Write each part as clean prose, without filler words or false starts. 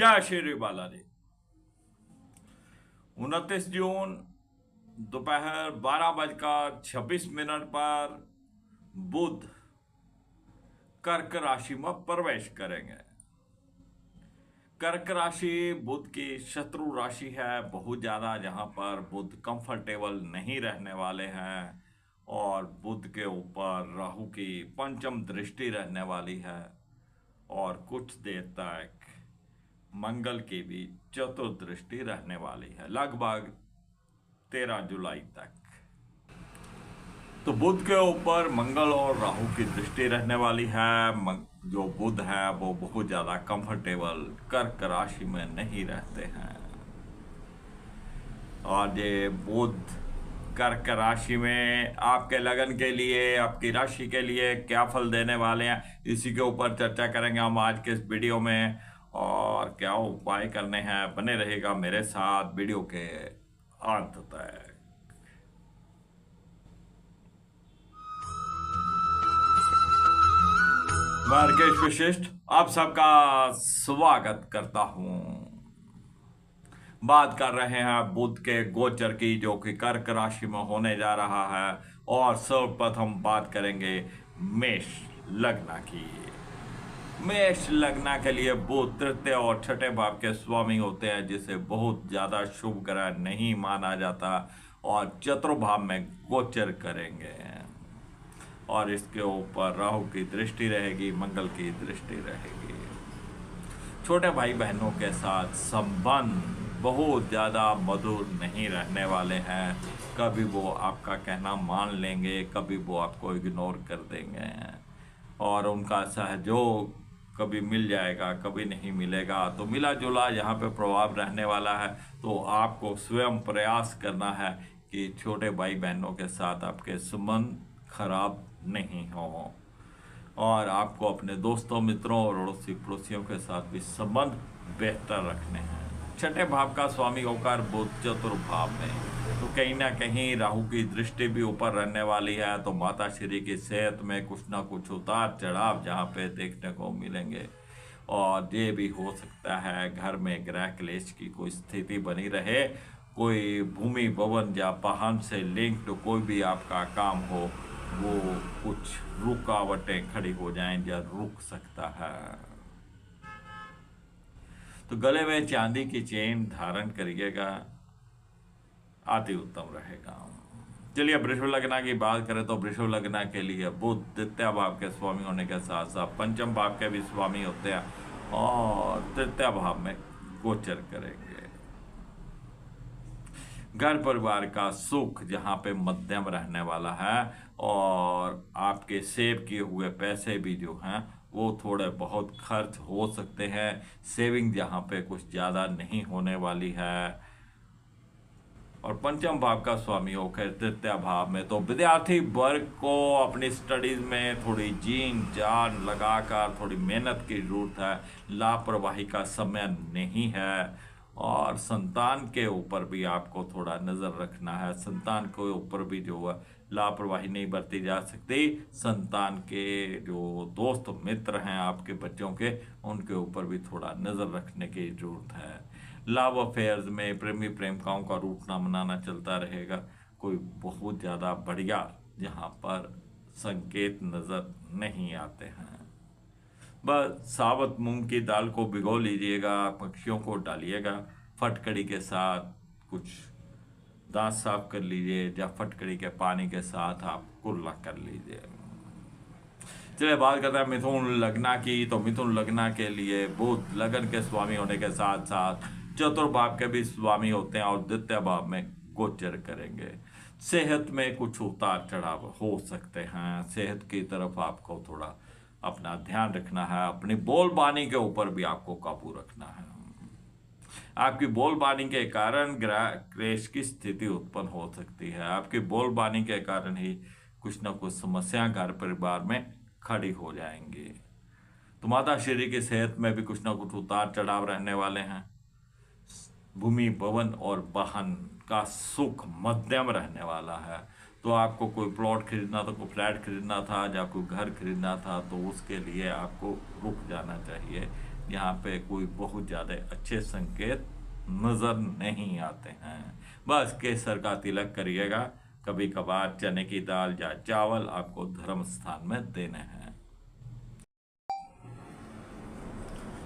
जय श्री बालाजी। 29 जून दोपहर 12:26 पर बुध कर्क राशि में प्रवेश करेंगे। कर्क राशि बुध की शत्रु राशि है बहुत ज्यादा, जहां पर बुध कंफर्टेबल नहीं रहने वाले हैं और बुध के ऊपर राहु की पंचम दृष्टि रहने वाली है और कुछ देर तक मंगल की भी चतुर्दृष्टि रहने वाली है, लगभग 13 जुलाई तक। तो बुध के ऊपर मंगल और राहु की दृष्टि रहने वाली है। जो बुध है वो बहुत ज्यादा कंफर्टेबल कर्क राशि में नहीं रहते हैं और ये बुध कर्क राशि में आपके लगन के लिए, आपकी राशि के लिए क्या फल देने वाले हैं, इसी के ऊपर चर्चा करेंगे हम आज के इस वीडियो में। और क्या उपाय करने हैं, बने रहेगा मेरे साथ वीडियो के अंत तक। मैं राकेश वशिष्ठ आप सबका स्वागत करता हूं। बात कर रहे हैं बुध के गोचर की, जो कि कर्क राशि में होने जा रहा है। और सर्वप्रथम बात करेंगे मेष लग्न की। मेष लग्न के लिए बुध तृतीय और छठे भाव के स्वामी होते हैं, जिसे बहुत ज्यादा शुभ ग्रह नहीं माना जाता और चतुर्भाव में गोचर करेंगे और इसके ऊपर राहु की दृष्टि रहेगी, मंगल की दृष्टि रहेगी। छोटे भाई बहनों के साथ संबंध बहुत ज़्यादा मधुर नहीं रहने वाले हैं। कभी वो आपका कहना मान लेंगे, कभी वो आपको इग्नोर कर देंगे और उनका सहयोग कभी मिल जाएगा, कभी नहीं मिलेगा। तो मिला जुला यहाँ पे प्रभाव रहने वाला है। तो आपको स्वयं प्रयास करना है कि छोटे भाई बहनों के साथ आपके संबंध खराब नहीं हो और आपको अपने दोस्तों, मित्रों और अड़ोसी पड़ोसियों के साथ भी संबंध बेहतर रखने हैं। छठे भाव का स्वामी होकर बुध चतुर्भाव में, तो कहीं ना कहीं राहु की दृष्टि भी ऊपर रहने वाली है। तो माता श्री की सेहत में कुछ ना कुछ उतार चढ़ाव जहाँ पे देखने को मिलेंगे और ये भी हो सकता है घर में ग्रह क्लेश की कोई स्थिति बनी रहे, कोई भूमि भवन या वाहन से लिंक्ड कोई भी आपका काम हो, वो कुछ रुकावटें खड़ी हो जाएं या रुक सकता है। तो गले में चांदी की चेन धारण करिएगा, अति उत्तम रहेगा। चलिए वृषभ लग्न की बात करें तो वृषभ लग्न के लिए बुध तृतीय भाव के स्वामी होने के साथ साथ पंचम भाव के भी स्वामी होते हैं और तृतीय भाव में गोचर करेंगे। घर परिवार का सुख जहाँ पे मध्यम रहने वाला है और आपके सेव किए हुए पैसे भी जो हैं वो थोड़े बहुत खर्च हो सकते हैं। सेविंग जहाँ पे कुछ ज़्यादा नहीं होने वाली है। और पंचम भाव का स्वामी होकर तृतीय भाव में, तो विद्यार्थी वर्ग को अपनी स्टडीज में थोड़ी जीन जान लगाकर थोड़ी मेहनत की जरूरत है। लापरवाही का समय नहीं है और संतान के ऊपर भी आपको थोड़ा नज़र रखना है। संतान के ऊपर भी जो है लापरवाही नहीं बरती जा सकती। संतान के जो दोस्त मित्र हैं आपके बच्चों के, उनके ऊपर भी थोड़ा नज़र रखने की जरूरत है। लव अफेयर्स में प्रेमी प्रेमिकाओं का रूठना मनाना चलता रहेगा। कोई बहुत ज़्यादा बढ़िया यहाँ पर संकेत नज़र नहीं आते हैं। बस साबुत मूंग की दाल को भिगो लीजिएगा, पक्षियों को डालिएगा, फटकड़ी के साथ कुछ दांत साफ कर लीजिए या फटकड़ी के पानी के साथ आप कुल्ला कर लीजिए। चलिए बात करते हैं मिथुन लग्न की। तो मिथुन लग्न के लिए बुध लगन के स्वामी होने के साथ साथ चतुर्भाव के भी स्वामी होते हैं और द्वितीय भाव में गोचर करेंगे। सेहत में कुछ उतार चढ़ाव हो सकते हैं। सेहत की तरफ आपको थोड़ा अपना ध्यान रखना है। अपनी बोलबानी के ऊपर भी आपको काबू रखना है। आपकी बोलबानी के कारण ग्रह क्लेश की स्थिति उत्पन्न हो सकती है। आपकी बोलबानी के कारण ही कुछ न कुछ समस्याएं घर परिवार में खड़ी हो जाएंगी। तो माता श्री की सेहत में भी कुछ न कुछ उतार चढ़ाव रहने वाले हैं। भूमि भवन और वाहन का सुख मध्यम रहने वाला है। तो आपको कोई प्लॉट खरीदना था, कोई फ्लैट खरीदना था या कोई घर खरीदना था, तो उसके लिए आपको रुक जाना चाहिए। यहाँ पे कोई बहुत ज़्यादा अच्छे संकेत नज़र नहीं आते हैं। बस केसर का तिलक करिएगा, कभी कभार चने की दाल या चावल आपको धर्म स्थान में देने हैं।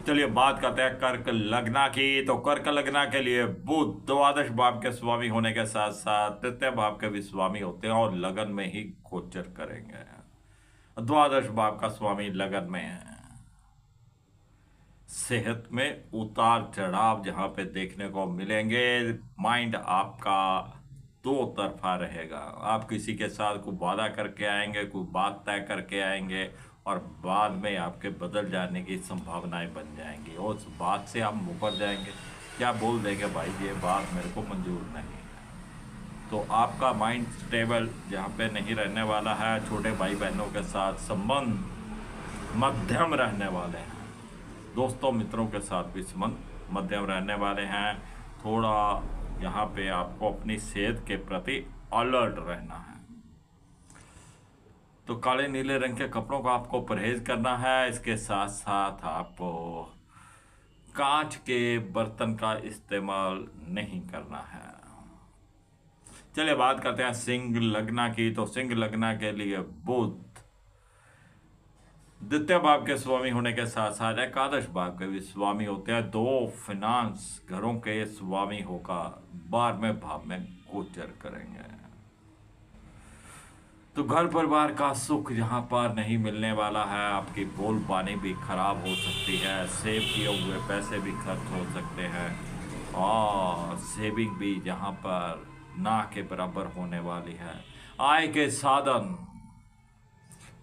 चलिए बात करते हैं कर्क लग्ना की। तो कर्क लग्ना के लिए बुध द्वादश भाव के स्वामी होने के साथ साथ तृतीय भाव के भी स्वामी होते हैं और लगन में ही गोचर करेंगे। द्वादश भाव का स्वामी लगन में है। सेहत में उतार चढ़ाव जहां पे देखने को मिलेंगे। माइंड आपका दो तरफा रहेगा। आप किसी के साथ कोई वादा करके आएंगे, कोई बात तय करके आएंगे और बाद में आपके बदल जाने की संभावनाएं बन जाएंगी और उस बात से आप मुकर जाएंगे। क्या बोल देंगे, भाई ये बात मेरे को मंजूर नहीं है। तो आपका माइंड स्टेबल जहाँ पे नहीं रहने वाला है। छोटे भाई बहनों के साथ संबंध मध्यम रहने वाले हैं। दोस्तों मित्रों के साथ भी संबंध मध्यम रहने वाले हैं। थोड़ा यहाँ पे आपको अपनी सेहत के प्रति अलर्ट रहना है। तो काले नीले रंग के कपड़ों का आपको परहेज करना है। इसके साथ साथ आपको कांच के बर्तन का इस्तेमाल नहीं करना है। चलिए बात करते हैं सिंह लग्ना की। तो सिंह लग्ना के लिए बुध द्वितीय भाव के स्वामी होने के साथ साथ एकादश भाव के भी स्वामी होते हैं। दो फिनांस घरों के स्वामी होकर 12वें भाव में गोचर करेंगे। तो घर परिवार का सुख जहां पर नहीं मिलने वाला है। आपकी बोलबानी भी खराब हो सकती है। सेव किए हुए पैसे भी खर्च हो सकते हैं और सेविंग भी जहां पर ना के बराबर होने वाली है। आय के साधन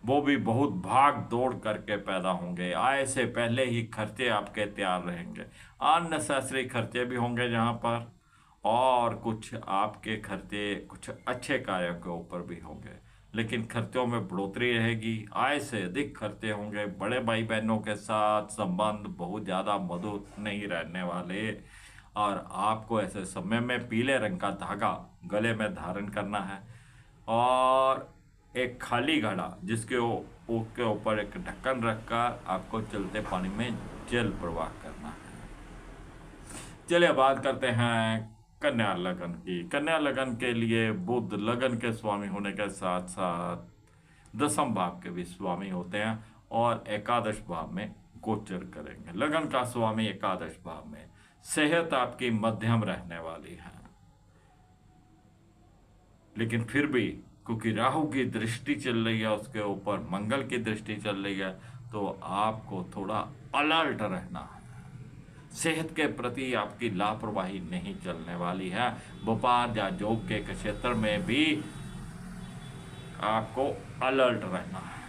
वो भी बहुत भाग दौड़ करके पैदा होंगे। आय से पहले ही खर्चे आपके तैयार रहेंगे। अननेसेसरी खर्चे भी होंगे जहाँ पर, और कुछ आपके खर्चे कुछ अच्छे कार्यों के ऊपर भी होंगे, लेकिन खर्चों में बढ़ोतरी रहेगी। आय से अधिक खर्चे होंगे। बड़े भाई बहनों के साथ संबंध बहुत ज़्यादा मधुर नहीं रहने वाले और आपको ऐसे समय में पीले रंग का धागा गले में धारण करना है और एक खाली घड़ा जिसके उसके ऊपर एक ढक्कन रखकर आपको चलते पानी में जल प्रवाह करना है। चलिए बात करते हैं कन्या लगन की। कन्या लगन के लिए बुध लगन के स्वामी होने के साथ साथ 10वें भाव के भी स्वामी होते हैं और एकादश भाव में गोचर करेंगे। लगन का स्वामी एकादश भाव में। सेहत आपकी मध्यम रहने वाली है, लेकिन फिर भी क्योंकि राहु की दृष्टि चल रही है, उसके ऊपर मंगल की दृष्टि चल रही है, तो आपको थोड़ा अलर्ट रहना है। सेहत के प्रति आपकी लापरवाही नहीं चलने वाली है। व्यापार या जॉब के क्षेत्र में भी आपको अलर्ट रहना है।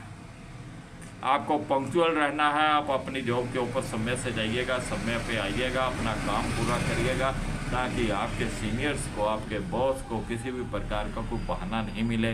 आपको पंक्चुअल रहना है। आप अपनी जॉब के ऊपर समय से जाइएगा, समय पे आइएगा, अपना काम पूरा करिएगा ताकि आपके सीनियर्स को, आपके बॉस को किसी भी प्रकार का कोई बहाना नहीं मिले।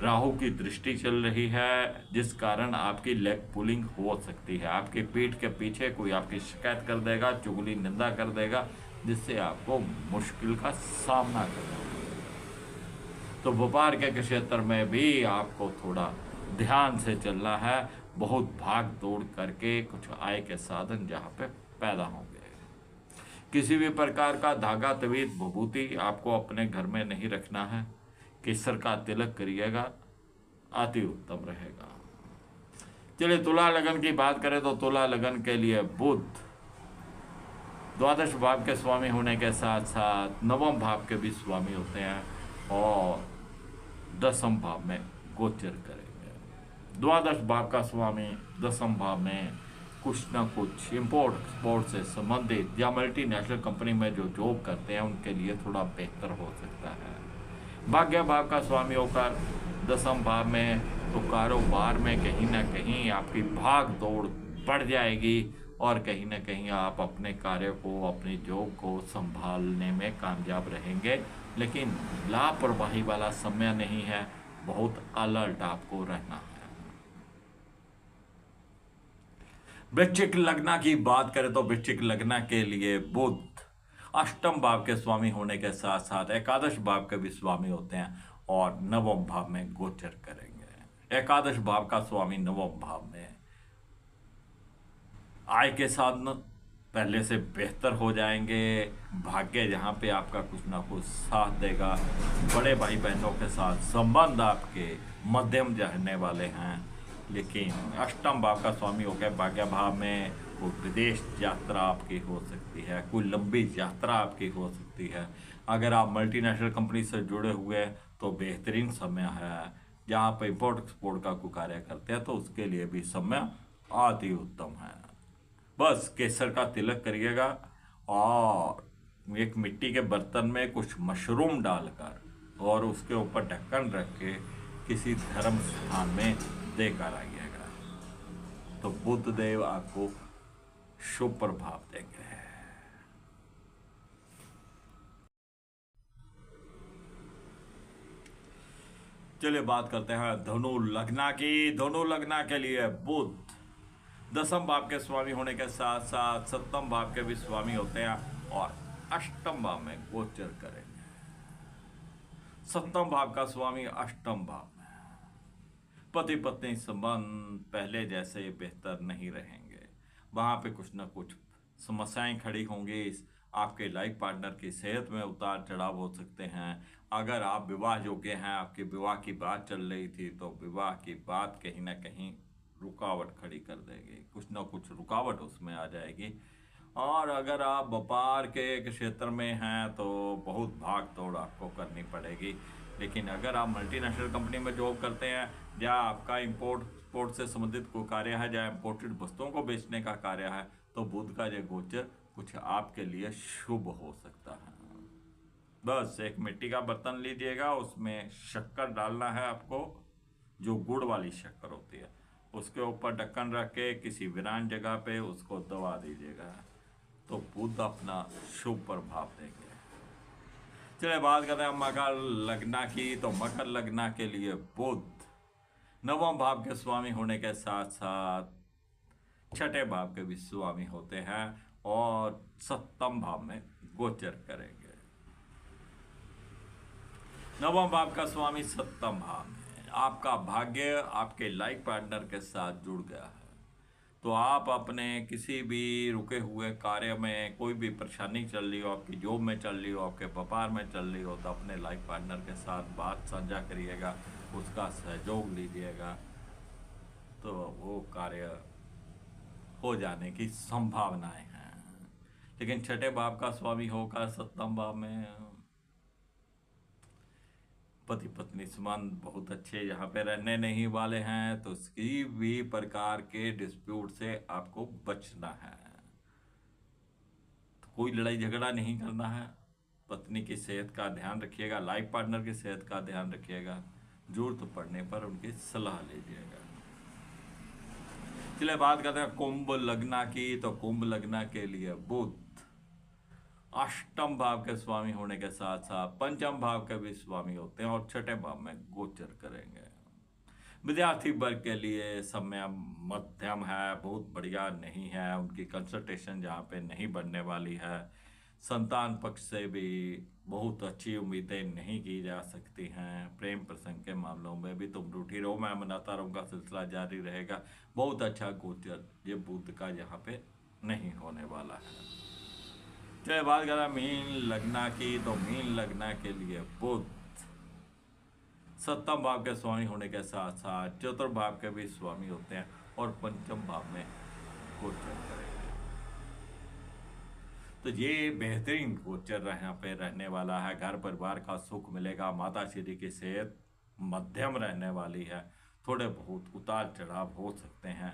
राहु की दृष्टि चल रही है जिस कारण आपकी लेग पुलिंग हो सकती है। आपकी पीठ के पीछे कोई आपकी शिकायत कर देगा, चुगली निंदा कर देगा, जिससे आपको मुश्किल का सामना करना होगा। तो व्यापार के क्षेत्र में भी आपको थोड़ा ध्यान से चलना है। बहुत भाग दौड़ करके कुछ आय के साधन जहाँ पे पैदा होंगे। किसी भी प्रकार का धागा तवीज विभूति आपको अपने घर में नहीं रखना है। केसर का तिलक करिएगा, अति उत्तम रहेगा। चलिए तुला लगन की बात करें तो तुला लगन के लिए बुध द्वादश भाव के स्वामी होने के साथ साथ 9वें भाव के भी स्वामी होते हैं और 10वें भाव में गोचर करेंगे। द्वादश भाव का स्वामी 10वें भाव में कुछ ना कुछ इंपोर्ट एक्सपोर्ट से संबंधित या मल्टीनेशनल कंपनी में जो जॉब करते हैं उनके लिए थोड़ा बेहतर हो सकता है। भाग्य भाव का स्वामी होकर 10वें भाव में, तो कारोबार में कहीं ना कहीं आपकी भाग दौड़ बढ़ जाएगी और कहीं ना कहीं आप अपने कार्य को, अपनी जॉब को संभालने में कामयाब रहेंगे। लेकिन लापरवाही वाला समय नहीं है, बहुत अलर्ट आपको रहना है। वृश्चिक लग्न की बात करें तो वृश्चिक लग्न के लिए बुध 8वें भाव के स्वामी होने के साथ साथ एकादश भाव के भी स्वामी होते हैं और 9वें भाव में गोचर करेंगे। एकादश भाव का स्वामी 9वें भाव में आय के साधन पहले से बेहतर हो जाएंगे। भाग्य जहाँ पे आपका कुछ ना कुछ साथ देगा। बड़े भाई बहनों के साथ संबंध आपके मध्यम रहने वाले हैं। लेकिन अष्टम भाव का स्वामी हो गया भाग्य भाव में, कोई विदेश यात्रा आपकी हो सकती है, कोई लंबी यात्रा आपकी हो सकती है। अगर आप मल्टीनेशनल कंपनी से जुड़े हुए हैं तो बेहतरीन समय है। जहाँ पर इम्पोर्ट एक्सपोर्ट का कोई कार्य करते हैं तो उसके लिए भी समय अति उत्तम है। बस केसर का तिलक करिएगा और एक मिट्टी के बर्तन में कुछ मशरूम डालकर और उसके ऊपर ढक्कन रख के किसी धर्म स्थान में देकर आइएगा, तो बुद्ध देव आपको शुभ प्रभाव देंगे। चलिए बात करते हैं धनु लग्ना की। धनु लग्ना के लिए बुध दसम भाव के स्वामी होने के साथ साथ सप्तम भाव के भी स्वामी होते हैं और अष्टम भाव में गोचर करेंगे। सप्तम भाव का स्वामी अष्टम भाव में, पति पत्नी संबंध पहले जैसे बेहतर नहीं रहेंगे। वहां पे कुछ ना कुछ समस्याएं खड़ी होंगी। आपके लाइफ पार्टनर की सेहत में उतार चढ़ाव हो सकते हैं। अगर आप विवाह योग्य हैं, आपके विवाह की बात चल रही थी, तो विवाह की बात कहीं ना कहीं रुकावट खड़ी कर देगी। कुछ ना कुछ रुकावट उसमें आ जाएगी। और अगर आप व्यापार के क्षेत्र में हैं तो बहुत भाग दौड़ आपको करनी पड़ेगी। लेकिन अगर आप मल्टीनेशनल कंपनी में जॉब करते हैं या आपका इंपोर्ट एक्सपोर्ट से संबंधित कोई कार्य है या इम्पोर्टेड वस्तुओं को बेचने का कार्य है, तो बुध का यह गोचर कुछ आपके लिए शुभ हो सकता है। बस एक मिट्टी का बर्तन लीजिएगा, उसमें शक्कर डालना है आपको, जो गुड़ वाली शक्कर होती है। उसके ऊपर ढक्कन रख के किसी वीरान जगह पे उसको दबा दीजिएगा, तो बुध अपना शुभ प्रभाव देंगे। चलिए बात करते हैं मकर लग्ना की। तो मकर लग्ना के लिए बुध नवम भाव के स्वामी होने के साथ साथ छठे भाव के भी स्वामी होते हैं और सप्तम भाव में गोचर करेंगे। नवम भाव का स्वामी सप्तम भाव में, आपका भाग्य आपके लाइफ पार्टनर के साथ जुड़ गया है। तो आप अपने किसी भी रुके हुए कार्य में, कोई भी परेशानी चल रही हो, आपकी जॉब में चल रही हो, आपके व्यापार में चल रही हो, तो अपने लाइफ पार्टनर के साथ बात साझा करिएगा, उसका सहयोग लीजिएगा, तो वो कार्य हो जाने की संभावनाएं हैं। लेकिन छठे भाव का स्वामी होकर सप्तम भाव में, पति पत्नी संबंध बहुत अच्छे यहाँ पे रहने नहीं वाले हैं, तो किसी भी प्रकार के डिस्प्यूट से आपको बचना है। तो कोई लड़ाई झगड़ा नहीं करना है। पत्नी की सेहत का ध्यान रखिएगा, लाइफ पार्टनर की सेहत का ध्यान रखिएगा, जरूरत पड़ने पर उनकी सलाह लीजिएगा। चलिए बात करते हैं कुंभ लग्ना की। तो कुंभ लग्ना के लिए बुध अष्टम भाव के स्वामी होने के साथ साथ पंचम भाव के भी स्वामी होते हैं और छठे भाव में गोचर करेंगे। विद्यार्थी वर्ग के लिए समय मध्यम है, बहुत बढ़िया नहीं है। उनकी कंसंट्रेशन जहाँ पे नहीं बढ़ने वाली है। संतान पक्ष से भी बहुत अच्छी उम्मीदें नहीं की जा सकती हैं। प्रेम प्रसंग के मामलों में भी तुम रूठी रहो मैं मनाता रहूँगा सिलसिला जारी रहेगा। बहुत अच्छा गोचर ये बुध का यहाँ पे नहीं होने वाला है। चलिए बात करें मीन लग्ना की। तो मीन लग्ना के लिए बुध सप्तम भाव के स्वामी होने के साथ साथ चतुर्थ भाव के भी स्वामी होते हैं और पंचम भाव में गोचर करेंगे। तो ये बेहतरीन गोचर यहाँ पे रहने वाला है। घर परिवार का सुख मिलेगा। माता श्री की सेहत मध्यम रहने वाली है। थोड़े बहुत उतार चढ़ाव हो सकते हैं।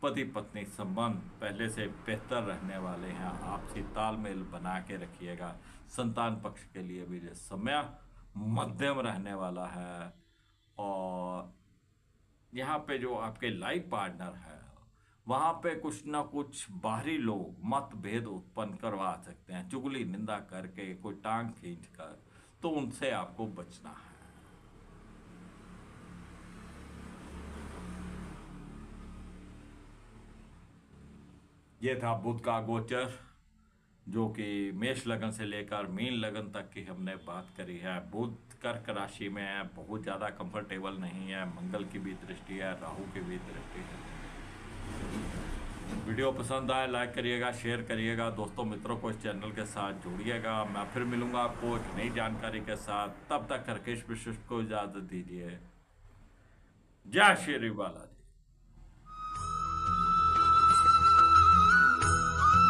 पति पत्नी संबंध पहले से बेहतर रहने वाले हैं। आपसी तालमेल बना के रखिएगा। संतान पक्ष के लिए भी ये समय मध्यम रहने वाला है। और यहाँ पे जो आपके लाइफ पार्टनर है, वहाँ पे कुछ ना कुछ बाहरी लोग मतभेद उत्पन्न करवा सकते हैं, चुगली निंदा करके, कोई टांग खींच कर, तो उनसे आपको बचना है। ये था बुध का गोचर, जो कि मेष लगन से लेकर मीन लगन तक की हमने बात करी है। बुध कर्क राशि में है, बहुत ज़्यादा कंफर्टेबल नहीं है। मंगल की भी दृष्टि है, राहु की भी दृष्टि है। वीडियो पसंद आए लाइक करिएगा, शेयर करिएगा, दोस्तों मित्रों को इस चैनल के साथ जोड़िएगा। मैं फिर मिलूंगा आपको एक नई जानकारी के साथ, तब तक राकेश विशिष्ट को इजाजत दीजिए। जय श्री बालाजी।